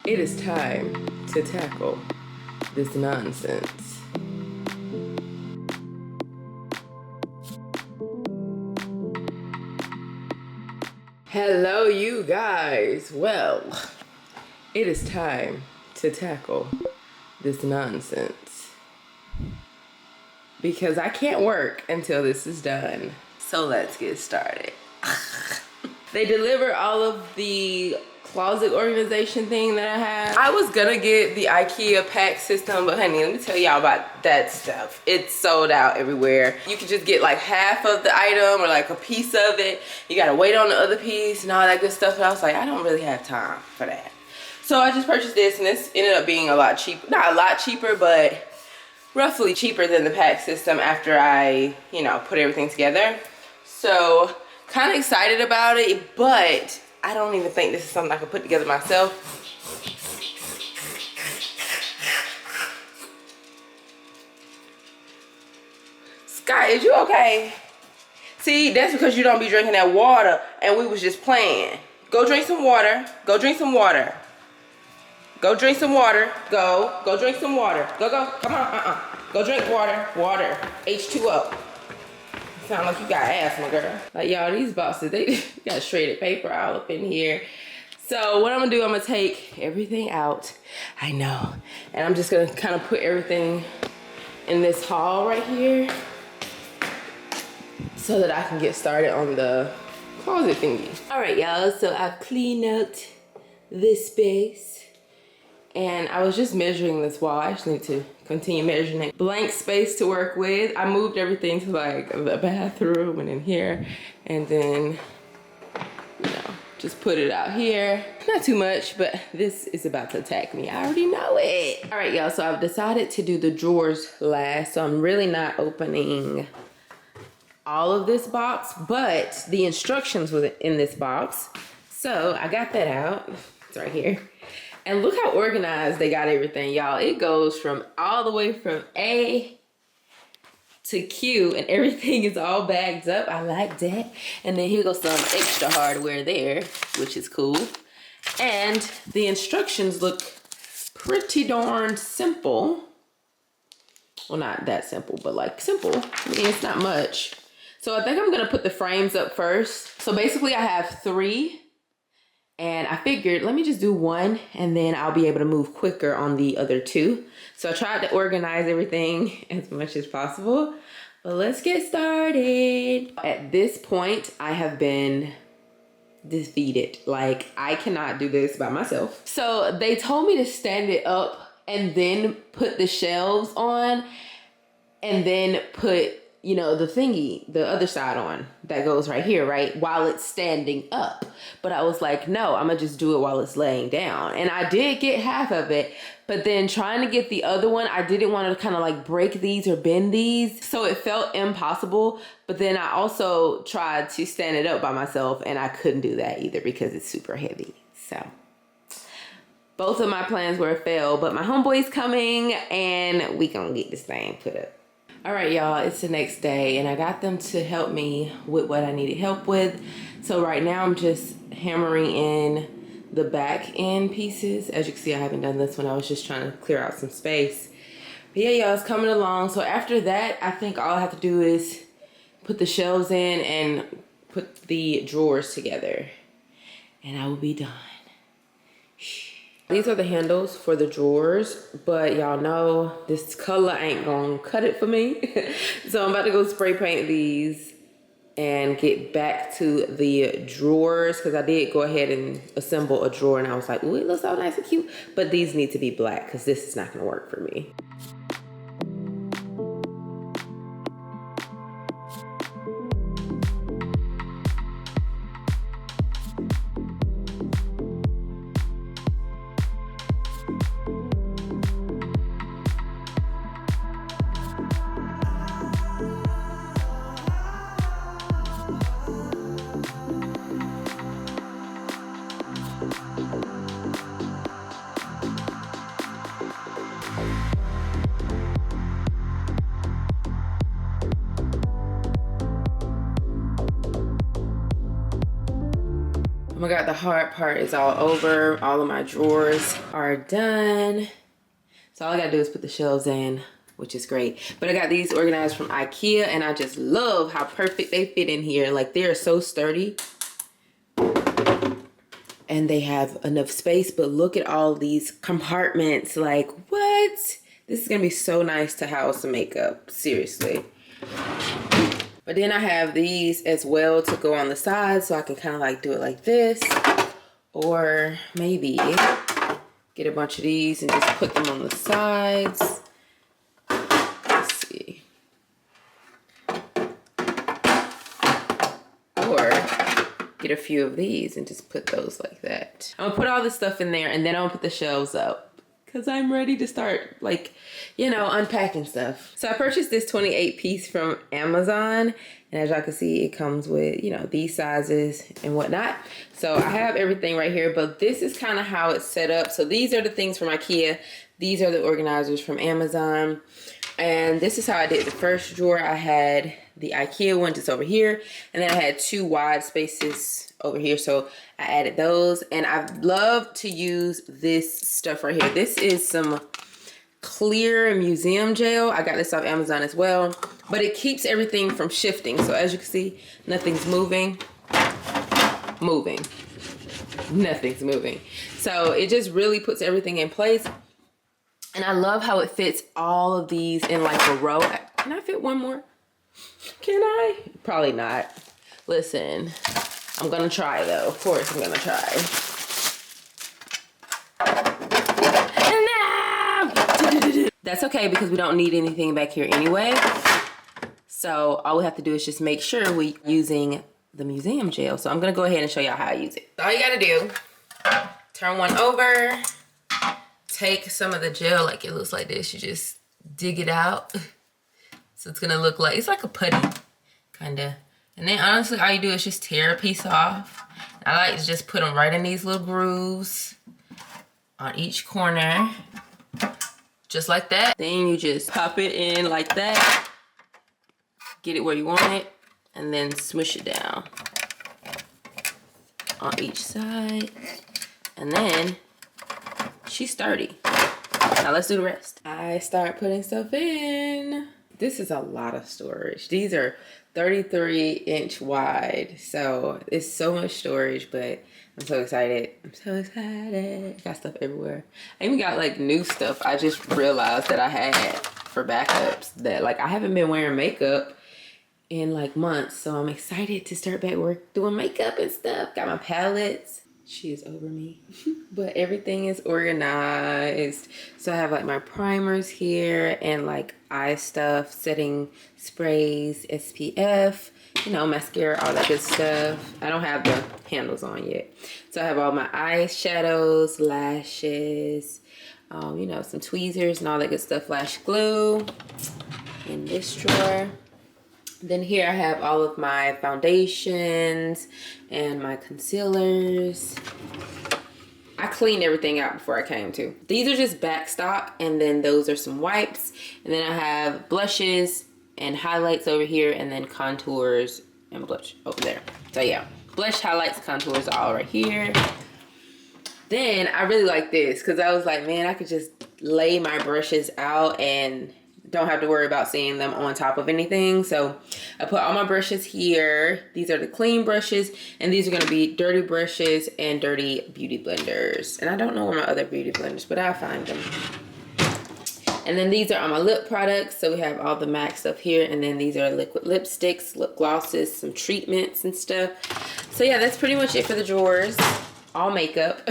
It is time to tackle this nonsense. Hello, you guys. Well, it is time to tackle this nonsense because I can't work until this is done. So let's get started. They deliver all of the closet organization thing that I have. I was gonna get the IKEA pack system, but honey, let me tell y'all about that stuff. It's sold out everywhere. You can just get like half of the item or like a piece of it. You gotta wait on the other piece and all that good stuff. And I was like, I don't really have time for that. So I just purchased this, and this ended up being a lot cheaper. Not a lot cheaper, but roughly cheaper than the pack system after I, put everything together. So kind of excited about it, but I don't even think this is something I can put together myself. Sky, is you okay? See, that's because you don't be drinking that water and we was just playing. Go drink some water. Go drink some water. Go drink some water. Go drink some water. Go. Come on, Go drink water. Water. H2O. Sound like you got asthma, girl. Like, y'all, these boxes, they got shredded paper all up in here. So what I'm gonna do, I'm gonna take everything out. I know. And I'm just gonna kind of put everything in this haul right here so that I can get started on the closet thingy. All right, y'all, so I've cleaned out this space. And I was just measuring this wall. I actually need to continue measuring it. Blank space to work with. I moved everything to like the bathroom and in here. And then, just put it out here. Not too much, but this is about to attack me. I already know it. All right, y'all, so I've decided to do the drawers last. So I'm really not opening all of this box, but the instructions was in this box. So I got that out. It's right here. And look how organized they got everything, y'all. It goes from all the way from A to Q, and everything is all bagged up. I like that. And then here goes some extra hardware there, which is cool. And the instructions look pretty darn simple. Well, not that simple, but like simple. I mean, it's not much. So I think I'm gonna put the frames up first. So basically I have 3. And I figured, let me just do 1 and then I'll be able to move quicker on the other 2. So I tried to organize everything as much as possible, but let's get started. At this point, I have been defeated. Like, I cannot do this by myself. So they told me to stand it up and then put the shelves on and then put, the thingy, the other side on that goes right here, right? While it's standing up. But I was like, no, I'm gonna just do it while it's laying down. And I did get half of it, but then trying to get the other one, I didn't want to kind of like break these or bend these. So it felt impossible. But then I also tried to stand it up by myself and I couldn't do that either because it's super heavy. So both of my plans were a fail, but my homeboy's coming and we gonna get this thing put up. All right, y'all, it's the next day and I got them to help me with what I needed help with. So right now I'm just hammering in the back end pieces. As you can see, I haven't done this one. I was just trying to clear out some space. But yeah, y'all, it's coming along. So after that, I think all I have to do is put the shelves in and put the drawers together and I will be done. These are the handles for the drawers, but y'all know this color ain't gonna cut it for me. So I'm about to go spray paint these and get back to the drawers because I did go ahead and assemble a drawer and I was like, ooh, it looks so nice and cute. But these need to be black because this is not gonna work for me. Oh my God, the hard part is all over. All of my drawers are done. So all I gotta do is put the shelves in, which is great. But I got these organized from IKEA, and I just love how perfect they fit in here. Like, they are so sturdy. And they have enough space, but look at all these compartments. Like, what? This is gonna be so nice to house some makeup, seriously. But then I have these as well to go on the side, so I can kind of like do it like this. Or maybe get a bunch of these and just put them on the sides. Let's see. Or get a few of these and just put those like that. I'm gonna put all this stuff in there, and then I'm gonna put the shelves up, because I'm ready to start, like, you know, unpacking stuff. So I purchased this 28 piece from Amazon. And as y'all can see, it comes with, you know, these sizes and whatnot. So I have everything right here, but this is kind of how it's set up. So these are the things from IKEA. These are the organizers from Amazon. And this is how I did the first drawer. I had the IKEA one just over here. And then I had 2 wide spaces over here. So I added those. And I love to use this stuff right here. This is some clear museum gel. I got this off Amazon as well. But it keeps everything from shifting. So as you can see, nothing's moving. Nothing's moving. So it just really puts everything in place. And I love how it fits all of these in like a row. Can I fit one more? Can I? Probably not. Listen, I'm gonna try though. Of course I'm gonna try. No! That's okay, because we don't need anything back here anyway. So all we have to do is just make sure we're using the museum gel. So I'm gonna go ahead and show y'all how I use it. All you gotta do, turn one over, take some of the gel, like it looks like this. You just dig it out. So it's gonna look like, it's like a putty, kinda. And then honestly, all you do is just tear a piece off. I like to just put them right in these little grooves on each corner, just like that. Then you just pop it in like that, get it where you want it, and then smush it down on each side. And then she's sturdy. Now let's do the rest. I start putting stuff in. This is a lot of storage. These are 33-inch wide, so it's so much storage, but I'm so excited. I'm so excited. Got stuff everywhere. I even got like new stuff I just realized that I had for backups, that like I haven't been wearing makeup in like months, so I'm excited to start back doing makeup and stuff. Got my palettes. She is over me. But everything is organized. So I have like my primers here and like eye stuff, setting sprays, SPF, you know, mascara, all that good stuff. I don't have the handles on yet. So I have all my eyeshadows, lashes, you know, some tweezers and all that good stuff, lash glue in this drawer. Then here I have all of my foundations and my concealers. I cleaned everything out before I came to. These are just backstock, and then those are some wipes. And then I have blushes and highlights over here, and then contours and blush over there. So yeah, blush, highlights, contours all right here. Then I really like this because I was like, man, I could just lay my brushes out and don't have to worry about seeing them on top of anything. So I put all my brushes here. These are the clean brushes, and these are going to be dirty brushes and dirty beauty blenders. And I don't know where my other beauty blenders, but I'll find them. And then these are all my lip products. So we have all the MAC stuff here, and then these are liquid lipsticks, lip glosses, some treatments and stuff. So yeah, that's pretty much it for the drawers. All makeup.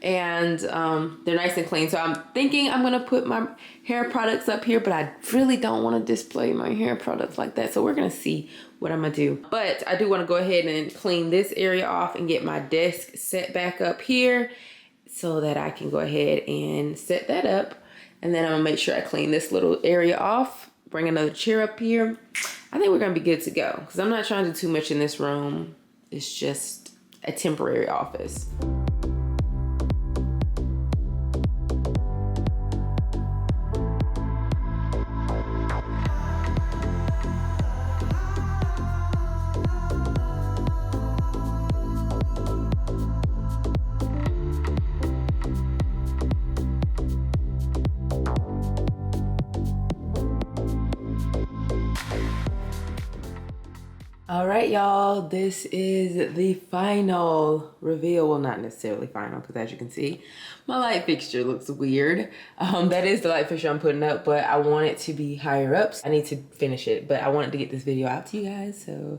And they're nice and clean. So I'm thinking I'm gonna put my hair products up here, but I really don't want to display my hair products like that. So we're gonna see what I'm gonna do. But I do want to go ahead and clean this area off and get my desk set back up here so that I can go ahead and set that up. And then I'm gonna make sure I clean this little area off, bring another chair up here. I think we're gonna be good to go because I'm not trying to do too much in this room. It's just a temporary office. All right, y'all, this is the final reveal. Well, not necessarily final, because as you can see, my light fixture looks weird. That is the light fixture I'm putting up, but I want it to be higher up. So I need to finish it, but I wanted to get this video out to you guys, so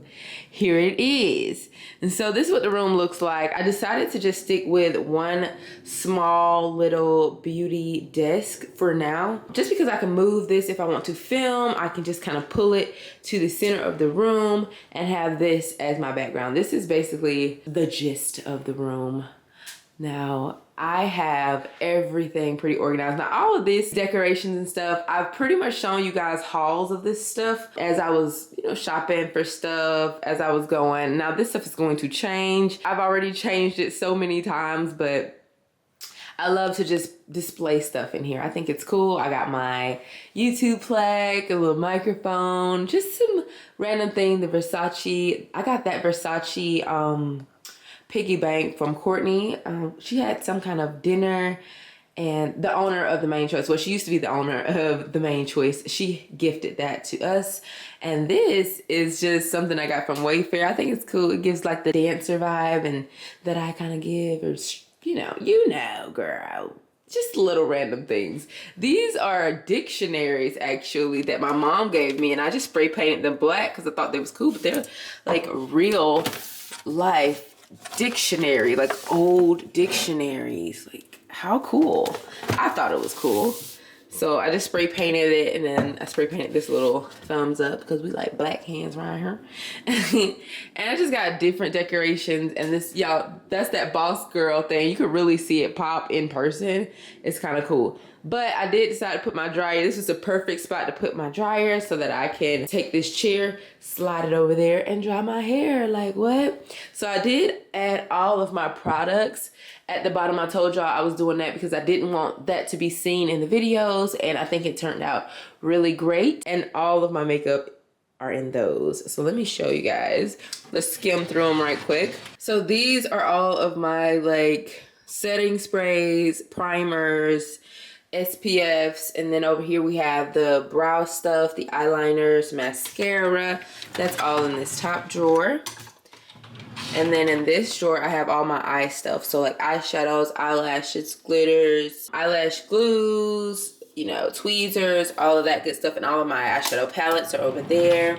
here it is. And so this is what the room looks like. I decided to just stick with one small little beauty desk for now, just because I can move this if I want to film. I can just kind of pull it to the center of the room and have this as my background. This is basically the gist of the room. Now, I have everything pretty organized. Now, all of this decorations and stuff, I've pretty much shown you guys hauls of this stuff as I was, shopping for stuff as I was going. Now, this stuff is going to change. I've already changed it so many times, but I love to just display stuff in here. I think it's cool. I got my YouTube plaque, a little microphone, just some random thing. The Versace, I got that Versace piggy bank from Courtney. She had some kind of dinner, and the owner of the Main Choice, well, she used to be the owner of the Main Choice, she gifted that to us. And this is just something I got from Wayfair. I think it's cool. It gives like the dancer vibe and that I kind of give, or you know, girl. Just little random things. These are dictionaries, actually, that my mom gave me, and I just spray painted them black because I thought they was cool, but they're like real life dictionary, like old dictionaries. Like, how cool. I thought it was cool. So I just spray painted it, and then I spray painted this little thumbs up because we like black hands around here. And I just got different decorations, and this, y'all, that's that boss girl thing. You could really see it pop in person. It's kind of cool. But I did decide to put my dryer. This was a perfect spot to put my dryer so that I can take this chair, slide it over there, and dry my hair. Like, what? So I did add all of my products at the bottom. I told y'all I was doing that because I didn't want that to be seen in the videos, and I think it turned out really great. And all of my makeup are in those. So let me show you guys. Let's skim through them right quick. So these are all of my like setting sprays, primers, SPFs, and then over here we have the brow stuff, the eyeliners, mascara. That's all in this top drawer. And then in this drawer, I have all my eye stuff. So like eyeshadows, eyelashes, glitters, eyelash glues, tweezers, all of that good stuff. And all of my eyeshadow palettes are over there.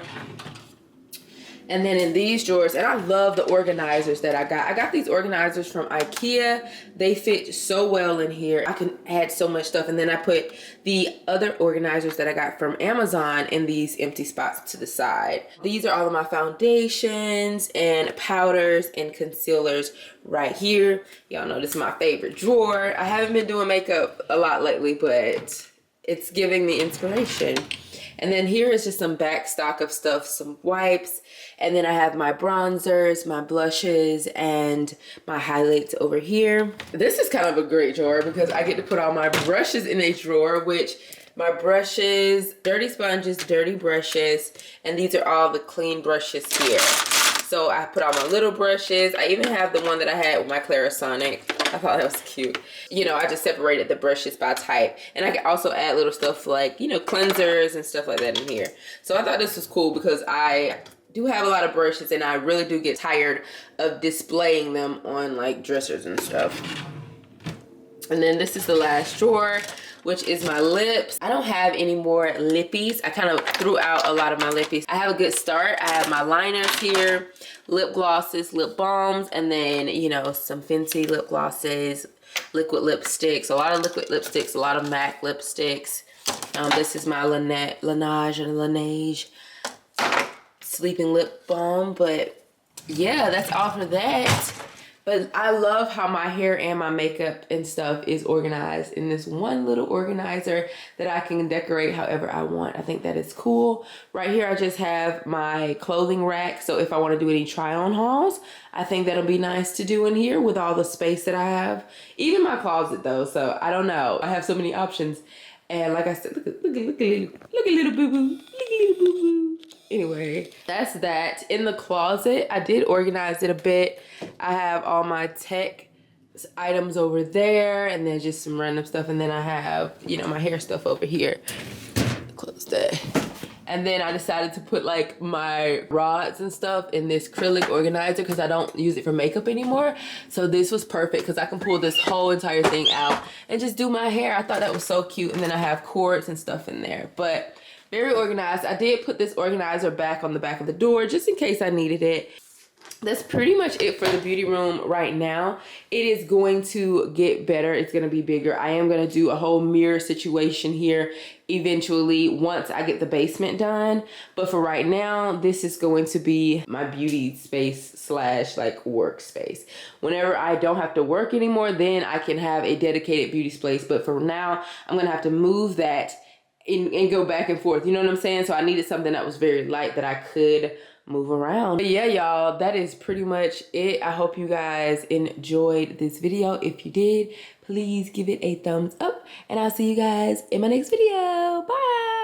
And then in these drawers, and I love the organizers that I got. I got these organizers from IKEA. They fit so well in here. I can add so much stuff. And then I put the other organizers that I got from Amazon in these empty spots to the side. These are all of my foundations and powders and concealers right here. Y'all know this is my favorite drawer. I haven't been doing makeup a lot lately, but it's giving me inspiration. And then here is just some back stock of stuff, some wipes. And then I have my bronzers, my blushes, and my highlights over here. This is kind of a great drawer because I get to put all my brushes in a drawer, which my brushes, dirty sponges, dirty brushes, and these are all the clean brushes here. So I put all my little brushes. I even have the one that I had with my Clarisonic. I thought that was cute. I just separated the brushes by type. And I can also add little stuff like, cleansers and stuff like that in here. So I thought this was cool because I do have a lot of brushes and I really do get tired of displaying them on like dressers and stuff. And then this is the last drawer, which is my lips. I don't have any more lippies. I kind of threw out a lot of my lippies. I have a good start. I have my liners here, lip glosses, lip balms, and then, some Fenty lip glosses, liquid lipsticks, a lot of liquid lipsticks, a lot of MAC lipsticks. This is my Laneige sleeping lip balm, but yeah, that's all for that. But I love how my hair and my makeup and stuff is organized in this one little organizer that I can decorate however I want. I think that is cool. Right here, I just have my clothing rack. So if I want to do any try on hauls, I think that'll be nice to do in here with all the space that I have. Even my closet though, so I don't know. I have so many options. And like I said, look at little boo-boo. Look at little boo-boo. Anyway, that's that. In the closet, I did organize it a bit. I have all my tech items over there, and then just some random stuff. And then I have, my hair stuff over here. Close that. And then I decided to put like my rods and stuff in this acrylic organizer because I don't use it for makeup anymore. So this was perfect because I can pull this whole entire thing out and just do my hair. I thought that was so cute. And then I have cords and stuff in there, but very organized. I did put this organizer back on the back of the door just in case I needed it. That's pretty much it for the beauty room right now. It is going to get better. It's going to be bigger. I am going to do a whole mirror situation here eventually once I get the basement done. But for right now, this is going to be my beauty space slash like workspace. Whenever I don't have to work anymore, then I can have a dedicated beauty space. But for now, I'm going to have to move that and go back and forth. You know what I'm saying? So I needed something that was very light that I could move around. But yeah, y'all, that is pretty much it. I hope you guys enjoyed this video. If you did, please give it a thumbs up and I'll see you guys in my next video. Bye.